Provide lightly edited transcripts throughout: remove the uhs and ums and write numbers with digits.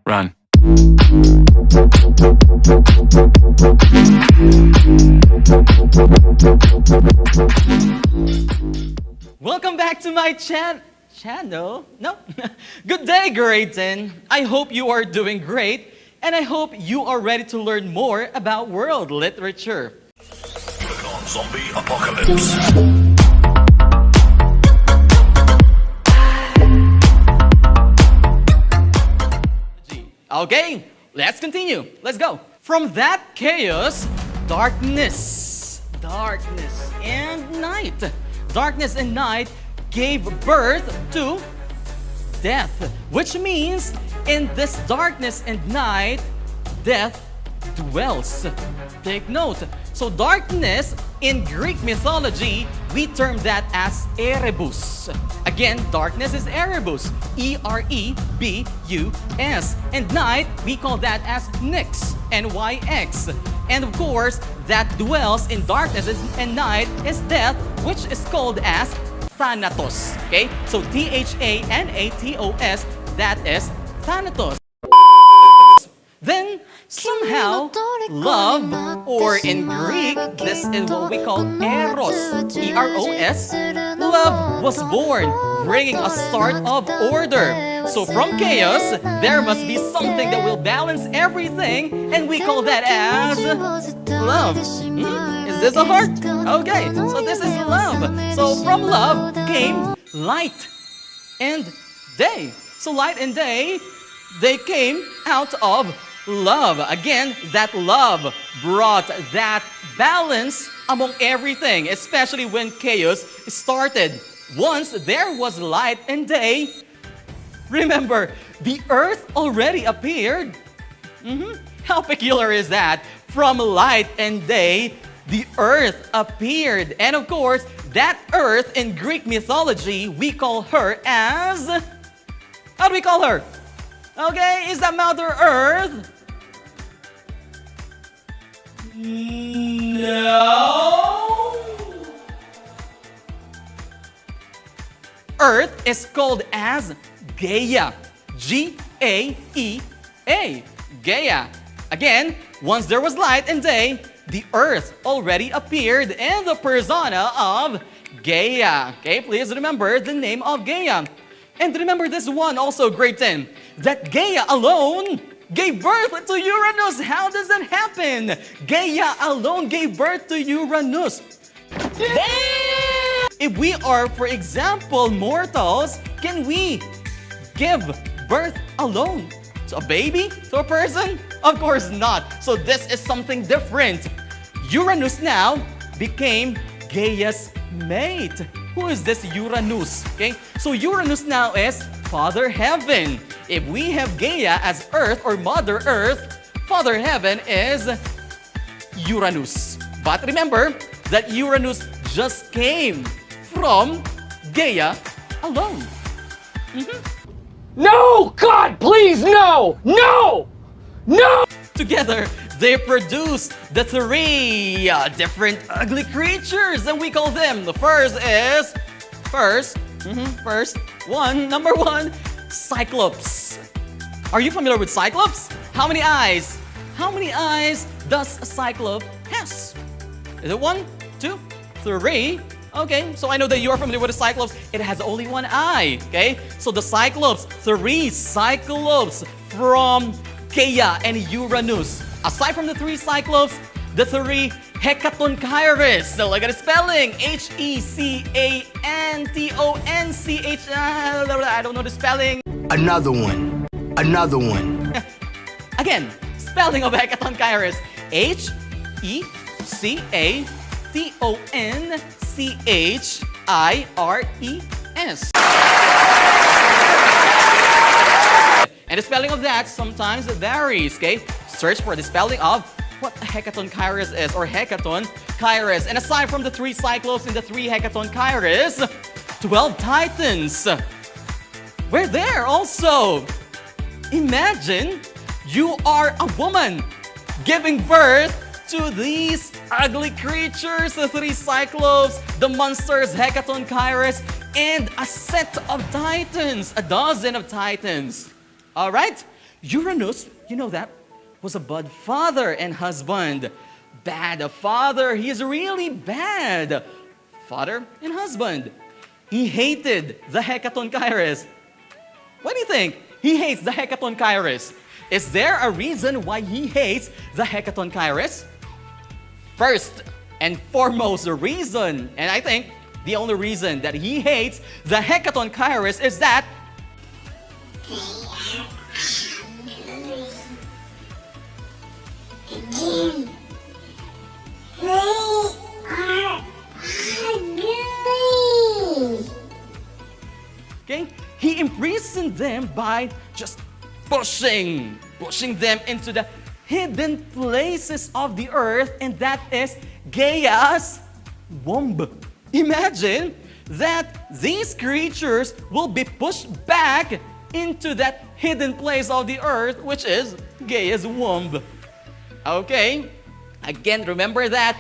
Run. Welcome back to my channel. No. Good day, grade 10. I hope you are doing great, and I hope you are ready to learn more about world literature. Click on Zombie Apocalypse. Okay, let's continue. Let's go. From that chaos, darkness and night. Darkness and night gave birth to death, which means in this darkness and night, death dwells. Take note. So darkness in Greek mythology, we term that as Erebus. Again, darkness is Erebus, E-R-E-B-U-S. And night, we call that as Nyx, N-Y-X. And of course, that dwells in darkness and night is death, which is called as Thanatos. Okay? So T-H-A-N-A-T-O-S, that is Thanatos. Then, somehow, love, or in Greek, this is what we call Eros, E-R-O-S. Love was born, bringing a start of order. So from chaos, there must be something that will balance everything, and we call that as love. Is this a heart? Okay, so this is love. So from love came light and day. So light and day, they came out of love. Again, that love brought that balance among everything, especially when chaos started. Once there was light and day, remember, the earth already appeared. How peculiar is that? From light and day, the earth appeared. And of course, that earth in Greek mythology, we call her as... How do we call her? Okay, is that Mother Earth? No. Earth is called as Gaia. G-A-E-A. Gaia. Again, once there was light and day, the earth already appeared in the persona of Gaia. Okay, please remember the name of Gaia. And remember this one also, grade 10, that Gaia alone gave birth to Uranus. How does that happen? Gaia alone gave birth to Uranus. If we are, for example, mortals, can we give birth alone to a baby, to a person? Of course not. So this is something different. Uranus now became Gaia's mate. Who is this Uranus? Okay, so Uranus now is Father Heaven. If we have Gaia as Earth or Mother Earth, Father Heaven is Uranus. But remember that Uranus just came from Gaia alone. No! God, please, no! No! No! Together, they produce the three different ugly creatures, and we call them. The first is, number one, Cyclops. Are you familiar with Cyclops? How many eyes? How many eyes does a Cyclops has? Is it 1, 2, 3? Okay, so I know that you're familiar with the Cyclops. It has only one eye, okay? So the Cyclops, 3 Cyclops from Gaia and Uranus. Aside from the 3 Cyclops, the 3 Hekatonchires. So look at the spelling. H-E-C-A-N-T-O-N-C-H. I don't know the spelling. Another one. Again, spelling of Hekatonchires. H-E-C-A-T-O-N-C-H-I-R-E-S. And the spelling of that sometimes varies, okay? Search for the spelling of what a Hekatonchires is, or Hekatonchires. And aside from the 3 Cyclops and the 3 Hekatonchires, 12 Titans. We're there also. Imagine you are a woman giving birth to these ugly creatures, the 3 Cyclops, the monsters, Hekatonchires, and a set of Titans, a dozen of Titans. All right? Uranus, you know that, was a bad father and husband. Bad father, he is really bad. Father and husband. He hated the Hecaton Kairos. What do you think? He hates the Hecaton Kairos. Is there a reason why he hates the Hecaton Kairos? First and foremost, the reason, and I think the only reason that he hates the Hecaton Kairos is that okay, he imprisoned them by just pushing them into the hidden places of the earth, and that is Gaia's womb. Imagine that these creatures will be pushed back into that hidden place of the earth, which is Gaia's womb. Okay, again, remember that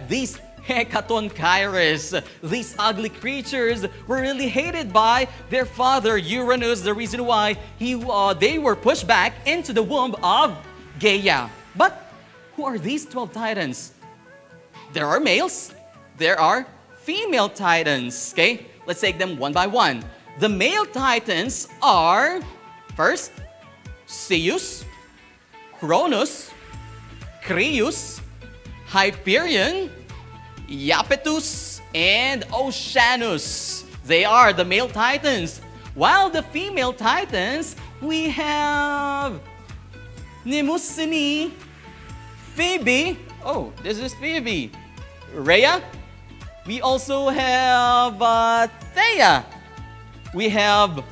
these Hecaton Kairos, these ugly creatures, were really hated by their father Uranus. The reason why they were pushed back into the womb of Gaia. But who are these 12 titans? There are males, there are female titans. Okay, let's take them one by one. The male titans are, first, Zeus, Kronos, Kairos, Hyperion, Iapetus, and Oceanus. They are the male titans. While the female titans, we have Mnemosyne, Phoebe. Oh, this is Phoebe. Rhea. We also have Theia. We have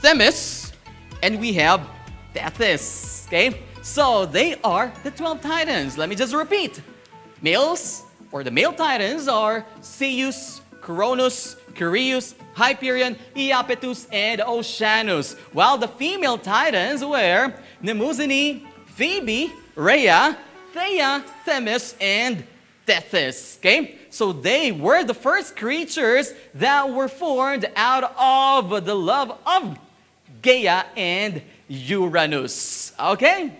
Themis, and we have Tethys. Okay, so they are the 12 titans. Let me just repeat. Males, or the male titans, are Zeus, Kronos, Kairos, Hyperion, Iapetus, and Oceanus. While the female titans were Mnemosyne, Phoebe, Rhea, Theia, Themis, and Tethys. Okay? So they were the first creatures that were formed out of the love of Gaia and Uranus. Okay?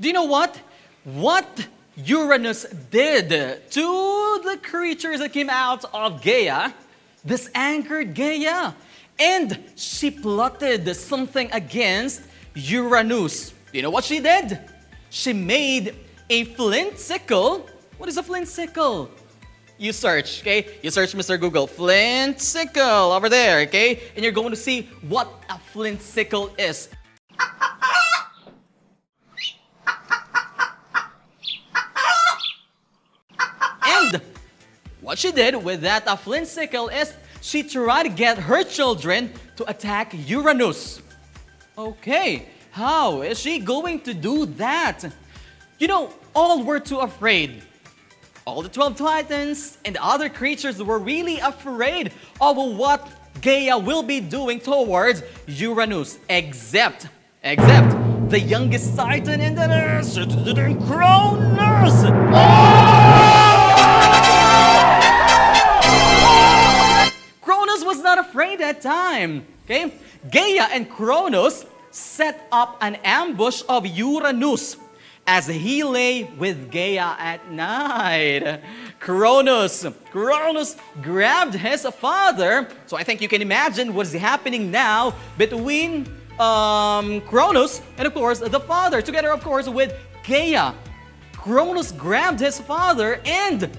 Do you know what? What Uranus did to the creatures that came out of Gaia? This angered Gaia. And she plotted something against Uranus. You know what she did? She made a flint sickle. What is a flint sickle? You search, okay? You search Mr. Google, flint sickle over there, okay? And you're going to see what a flint sickle is. And what she did with that flint sickle is she tried to get her children to attack Uranus. Okay, how is she going to do that? You know, all were too afraid. All the 12 titans and the other creatures were really afraid of what Gaia will be doing towards Uranus, except the youngest titan in the earth, Kronos. Kronos was not afraid that time. Okay, Gaia and Kronos set up an ambush of Uranus as he lay with Gaia at night. Kronos grabbed his father. So I think you can imagine what's happening now between Kronos and, of course, the father, together, of course, with Gaia. Kronos grabbed his father and,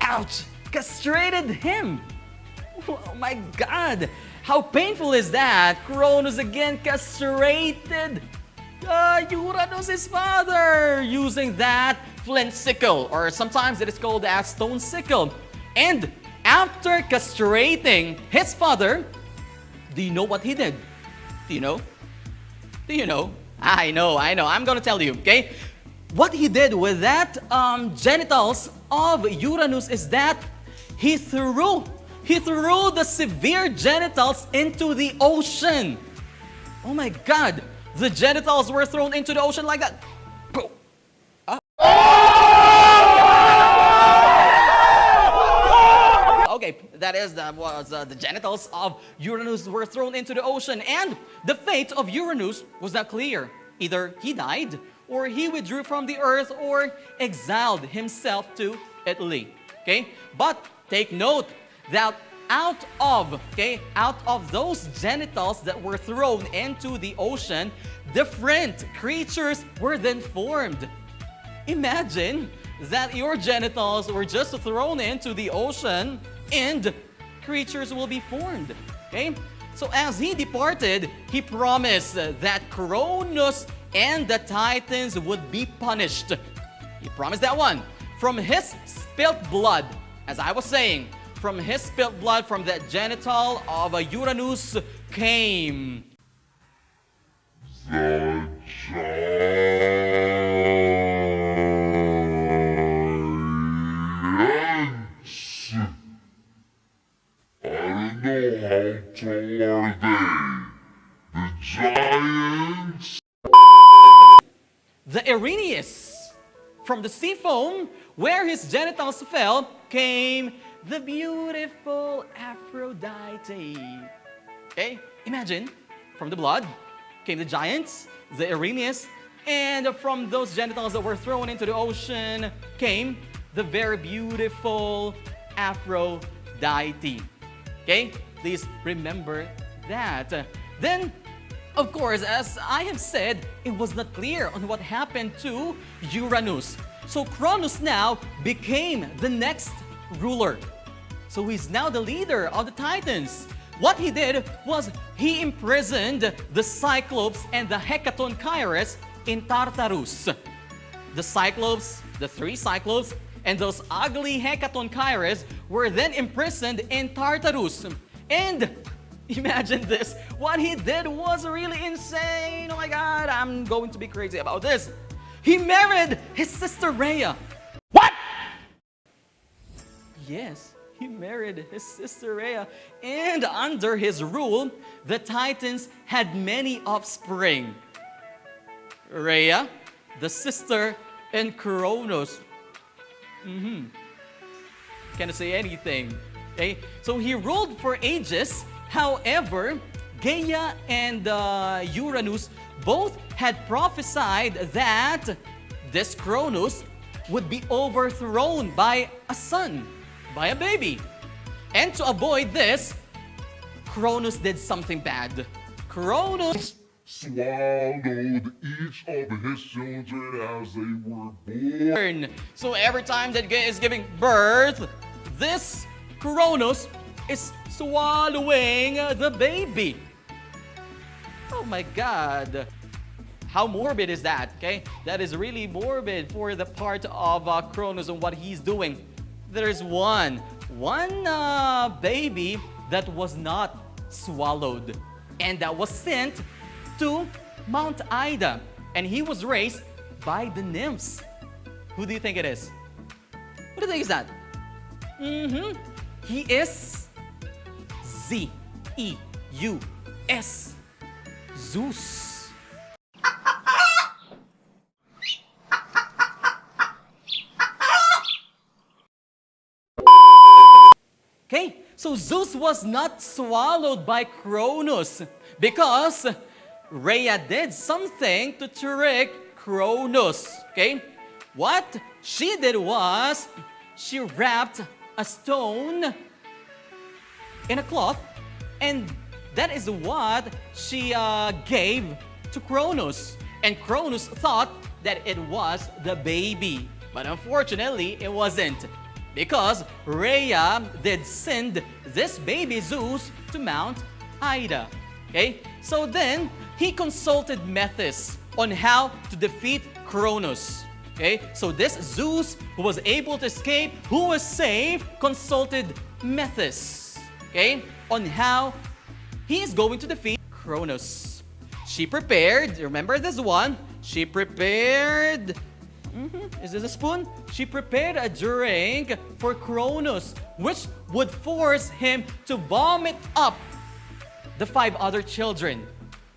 ouch, castrated him. Oh my God, how painful is that? Kronos again castrated Uranus' father using that flint sickle, or sometimes it is called a stone sickle. And after castrating his father, do you know what he did? Do you know? I know. I'm gonna tell you, okay? What he did with that genitals of Uranus is that he threw the severe genitals into the ocean. Oh my God. The genitals were thrown into the ocean like that. Okay, that is the genitals of Uranus were thrown into the ocean, and the fate of Uranus was not clear. Either he died, or he withdrew from the earth, or exiled himself to Italy. Okay? But take note that out of those genitals that were thrown into the ocean, different creatures were then formed. Imagine that your genitals were just thrown into the ocean and creatures will be formed. Okay? So as he departed, he promised that Kronos and the Titans would be punished. He promised that one. From his spilt blood, as I was saying, from his spilt blood from that genital of Uranus came the giants. I don't know how tall are they. The giants. the Uranus. From the sea foam where his genitals fell came the beautiful Aphrodite. Okay, imagine, from the blood came the giants, the Uranus, and from those genitals that were thrown into the ocean came the very beautiful Aphrodite. Okay, please remember that. Then, of course, as I have said, it was not clear on what happened to Uranus. So Kronos now became the next ruler. So he's now the leader of the Titans. What he did was he imprisoned the Cyclops and the Hecaton Kairos in Tartarus. The Cyclops, the three Cyclops, and those ugly Hecaton Kairos were then imprisoned in Tartarus. And imagine this, what he did was really insane. Oh my God, I'm going to be crazy about this. He married his sister Rhea. What? Yes, he married his sister Rhea. And under his rule, the Titans had many offspring. Rhea, the sister, and Kronos. Can't say anything. Okay? So he ruled for ages. However, Gaia and Uranus both had prophesied that this Kronos would be overthrown by a son, by a baby. And to avoid this, Kronos did something bad. Kronos Swallowed each of his children as they were born. So every time that Gaia is giving birth, this Kronos is swallowing the baby. Oh my God. How morbid is that? Okay, that is really morbid for the part of Kronos and what he's doing. There's one baby that was not swallowed, and that was sent to Mount Ida, and he was raised by the nymphs. Who do you think it is? Who do you think is that? He is Zeus. Zeus. Okay, so Zeus was not swallowed by Kronos because Rhea did something to trick Kronos. Okay, what she did was she wrapped a stone in a cloth, and that is what she gave to Kronos. And Kronos thought that it was the baby, but unfortunately it wasn't, because Rhea did send this baby Zeus to Mount Ida. Okay, so then he consulted methods on how to defeat Kronos. Okay, so this Zeus who was able to escape, who was saved, consulted methods, okay, on how he is going to defeat Kronos. She prepared, remember this one? She prepared, is this a spoon? She prepared a drink for Kronos, which would force him to vomit up the 5 other children.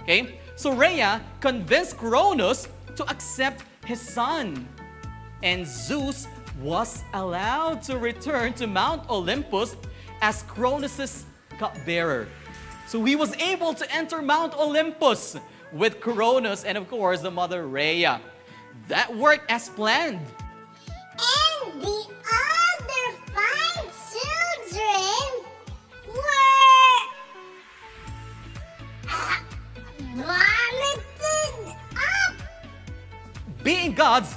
Okay? So Rhea convinced Kronos to accept his son. And Zeus was allowed to return to Mount Olympus as Kronos' cupbearer. So he was able to enter Mount Olympus with Kronos and of course the mother Rhea. That worked as planned. And the other 5 children were vomited up. Being gods,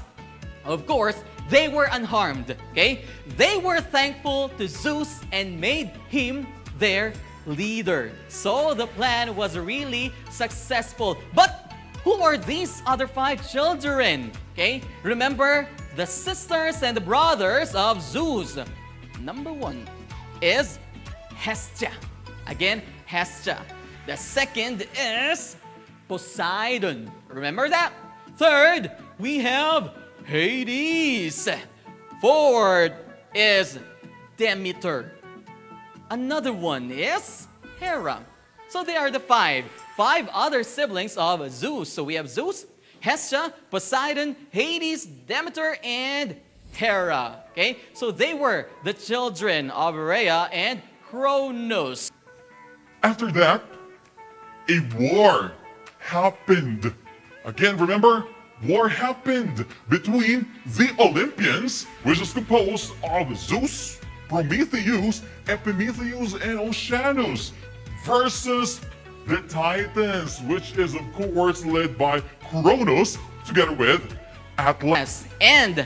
of course, they were unharmed, okay? They were thankful to Zeus and made him their leader. So the plan was really successful. But who are these other 5 children? Okay? Remember the sisters and the brothers of Zeus. Number 1 is Hestia. Again, Hestia. The second is Poseidon. Remember that? Third, we have Hades. Fourth is Demeter. Another one is Hera. So they are the 5 other siblings of Zeus. So we have Zeus, Hestia, Poseidon, Hades, Demeter, and Hera. Okay? So they were the children of Rhea and Kronos. After that, a war happened. Again, remember? War happened between the Olympians, which is composed of Zeus, Prometheus, Epimetheus, and Oceanus, versus the Titans, which is of course led by Kronos, together with Atlas. And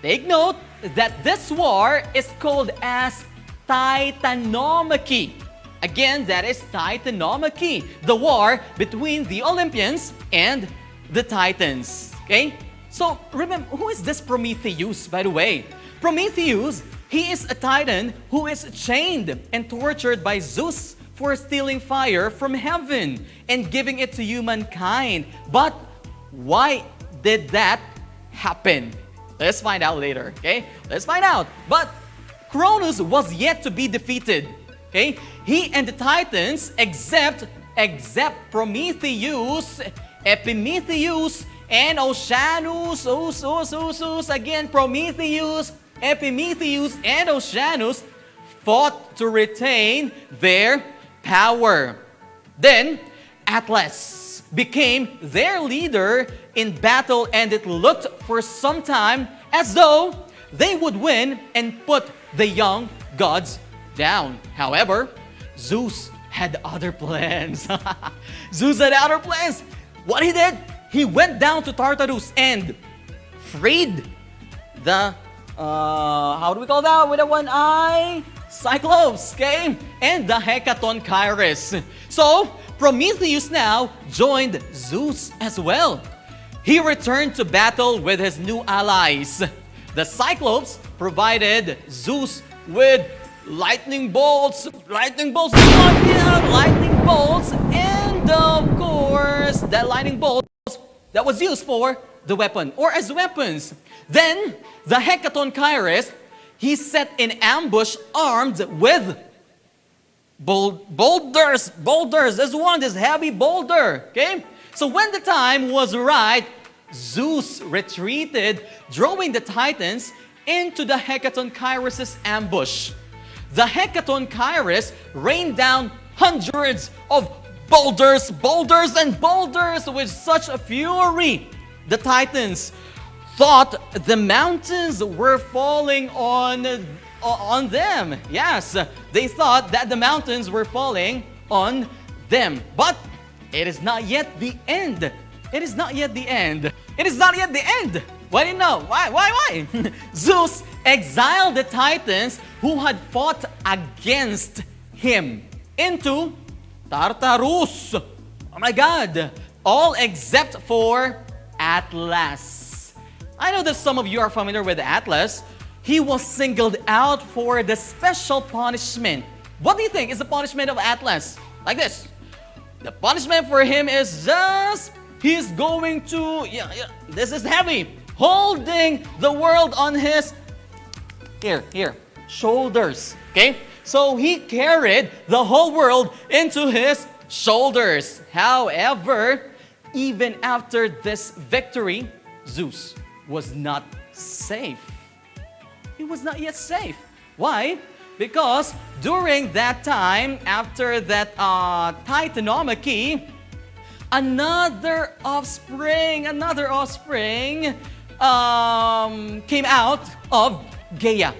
take note that this war is called as Titanomachy. Again, that is Titanomachy, the war between the Olympians and the Titans. Okay? So remember, who is this Prometheus, by the way? Prometheus, he is a Titan who is chained and tortured by Zeus for stealing fire from heaven and giving it to humankind. But why did that happen? Let's find out later, okay? Let's find out. But Kronos was yet to be defeated, okay? He and the Titans, except Prometheus, Epimetheus, and Oceanus, again, Prometheus, Epimetheus, and Oceanus fought to retain their power. Then Atlas became their leader in battle, and it looked for some time as though they would win and put the young gods down. However, Zeus had other plans. Zeus had other plans. What he did, he went down to Tartarus and freed the, how do we call that with a one eye? Cyclops, okay? And the Hecaton Kairos. So, Prometheus now joined Zeus as well. He returned to battle with his new allies. The Cyclops provided Zeus with lightning bolts, and of course, that lightning bolts that was used for the weapon or as weapons. Then, the Hecaton Kairos, he set in ambush armed with boulders. This heavy boulder, okay? So when the time was right, Zeus retreated, drawing the Titans into the Hecaton Kairos' ambush. The Hecaton Kairos rained down hundreds of boulders with such a fury. The Titans thought the mountains were falling on them. Yes, they thought that the mountains were falling on them. But it is not yet the end. It is not yet the end. It is not yet the end. Why do you know? Why? Zeus exiled the Titans who had fought against him into Tartarus. Oh my God. All except for Atlas. I know that some of you are familiar with Atlas. He was singled out for the special punishment. What do you think is the punishment of Atlas? Like this. The punishment for him is just, he's going to, this is heavy, holding the world on his, shoulders, okay? So he carried the whole world into his shoulders. However, even after this victory, Zeus was not safe. He was not yet safe. Why? Because during that time, after that Titanomachy, another offspring came out of Gaia.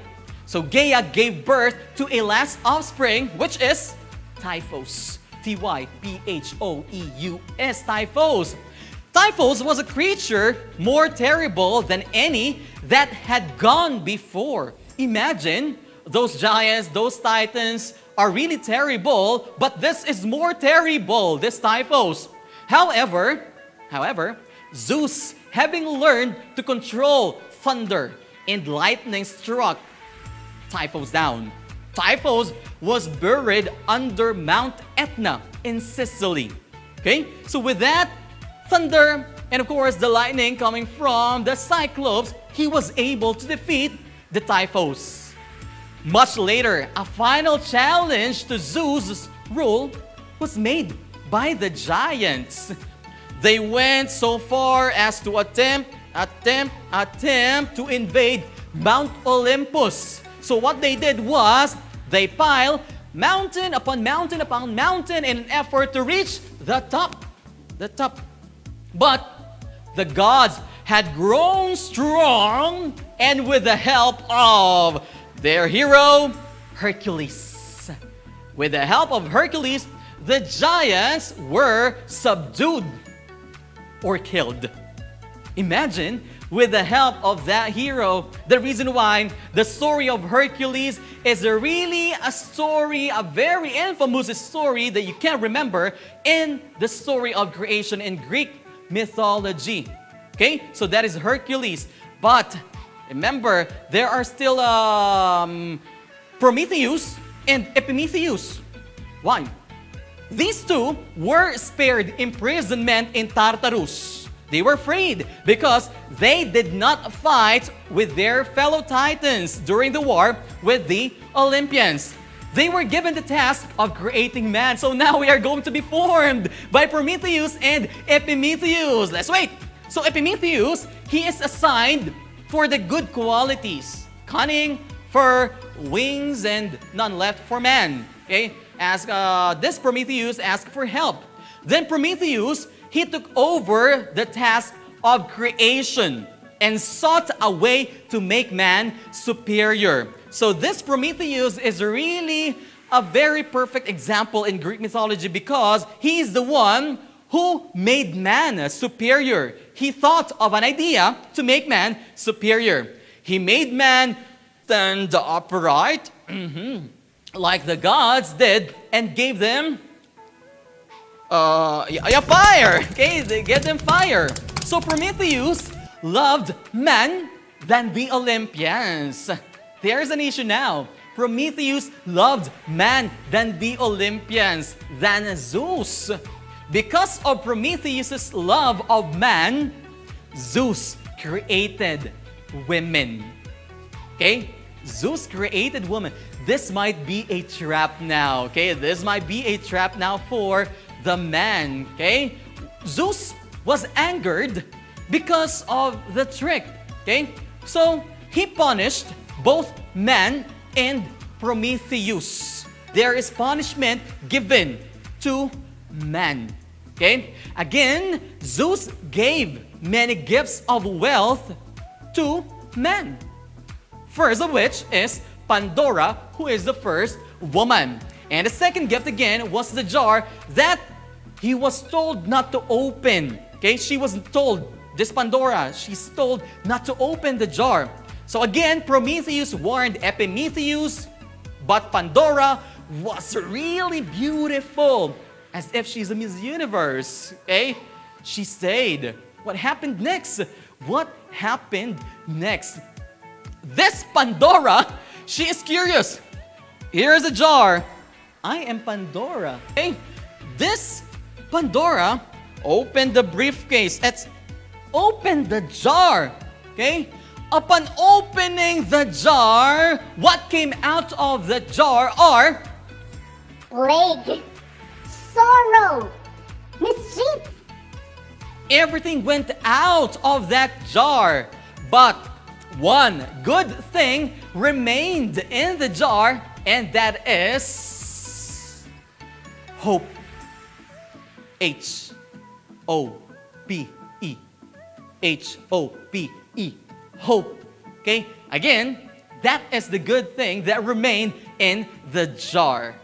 So Gaia gave birth to a last offspring, which is Typhos. Typhoeus, Typhos. Typhos was a creature more terrible than any that had gone before. Imagine, those giants, those titans are really terrible, but this is more terrible, this Typhos. However, Zeus, having learned to control thunder and lightning, struck Typhos down. Typhos was buried under Mount Etna in Sicily. Okay? So with that thunder and of course the lightning coming from the Cyclops, he was able to defeat the Typhos. Much later, a final challenge to Zeus' rule was made by the giants. They went so far as to attempt to invade Mount Olympus. So what they did was, they piled mountain upon mountain upon mountain in an effort to reach the top. But the gods had grown strong, and with the help of their hero, Hercules. With the help of Hercules, the giants were subdued or killed. Imagine, with the help of that hero, the reason why the story of Hercules is really a story, a very infamous story that you can't remember in the story of creation in Greek mythology. Okay, so that is Hercules. But remember, there are still Prometheus and Epimetheus. Why? These two were spared imprisonment in Tartarus. They were freed because they did not fight with their fellow titans during the war with the Olympians. They were given the task of creating man. So now we are going to be formed by Prometheus and Epimetheus. Let's wait. So Epimetheus, he is assigned for the good qualities. Cunning, fur, wings, and none left for man. Okay? This Prometheus asked for help. Then Prometheus, he took over the task of creation and sought a way to make man superior. So this Prometheus is really a very perfect example in Greek mythology because he is the one who made man superior. He thought of an idea to make man superior. He made man stand upright, like the gods did, and gave them fire. Okay, they gave them fire. So Prometheus loved man than the Olympians. There's an issue now. Prometheus loved man than the Olympians, than Zeus. Because of Prometheus' love of man, Zeus created women. Okay? Zeus created women. This might be a trap now. Okay? This might be a trap now for the man. Okay? Zeus was angered because of the trick. Okay? So, he punished both man and Prometheus. There is punishment given to man. Okay? Again, Zeus gave many gifts of wealth to man. First of which is Pandora, who is the first woman. And the second gift again was the jar that he was told not to open. Okay? She was told, this Pandora, she's told not to open the jar. So again, Prometheus warned Epimetheus, but Pandora was really beautiful, as if she's a Miss Universe. Okay? She stayed. What happened next? What happened next? This Pandora, she is curious. Here's a jar. I am Pandora. Okay? This Pandora opened the briefcase. Let's open the jar. Okay? Upon opening the jar, what came out of the jar are Plague, sorrow, mischief. everything went out of that jar. But one good thing remained in the jar, and that is hope. H. H-O-P-E. H-O-P-E. Hope. Okay? Again, that is the good thing that remained in the jar.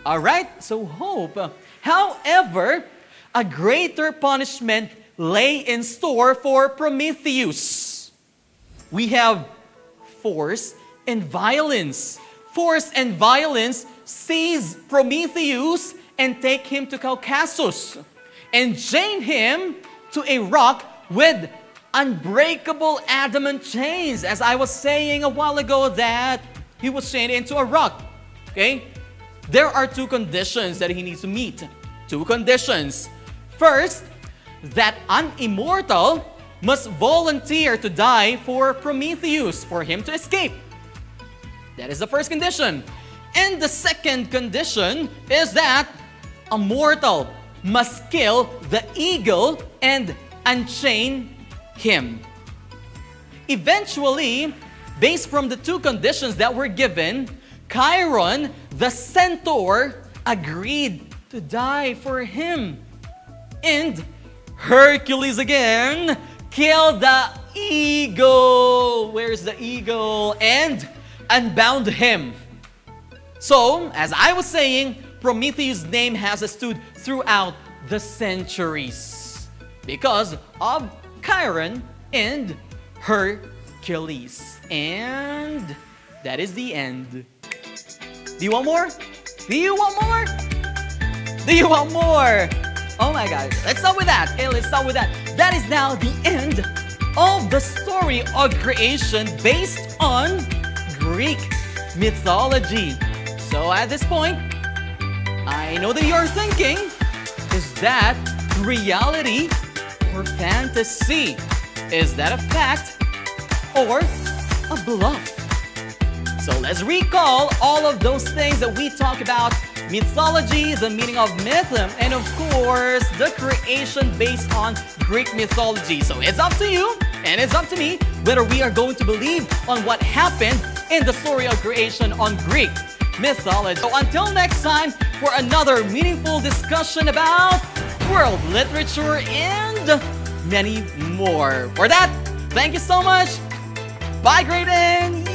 Alright? So hope. However, a greater punishment lay in store for Prometheus. We have force and violence. Force and violence seize Prometheus and take him to Caucasus and chain him to a rock with unbreakable adamant chains. As I was saying a while ago, that he was chained into a rock. Okay? There are two conditions that he needs to meet. Two conditions. First, that an immortal must volunteer to die for Prometheus, for him to escape. That is the first condition. And the second condition is that a mortal must kill the eagle and unchain him. Eventually, based from the two conditions that were given, Chiron, the centaur, agreed to die for him. And Hercules again killed the eagle. Where's the eagle? And unbound him. So, as I was saying, Prometheus' name has stood throughout the centuries because of Chiron and Hercules. And that is the end. Do you want more? Do you want more? Do you want more? Oh my God. Let's start with that. Okay, let's start with that. That is now the end of the story of creation based on Greek mythology. So at this point, I know that you're thinking, is that reality or fantasy? Is that a fact or a bluff? So let's recall all of those things that we talk about: mythology, the meaning of myth, and of course, the creation based on Greek mythology. So it's up to you and it's up to me whether we are going to believe on what happened in the story of creation on Greek mythology. So until next time for another meaningful discussion about world literature and many more. For that, thank you so much. Bye, Graydon.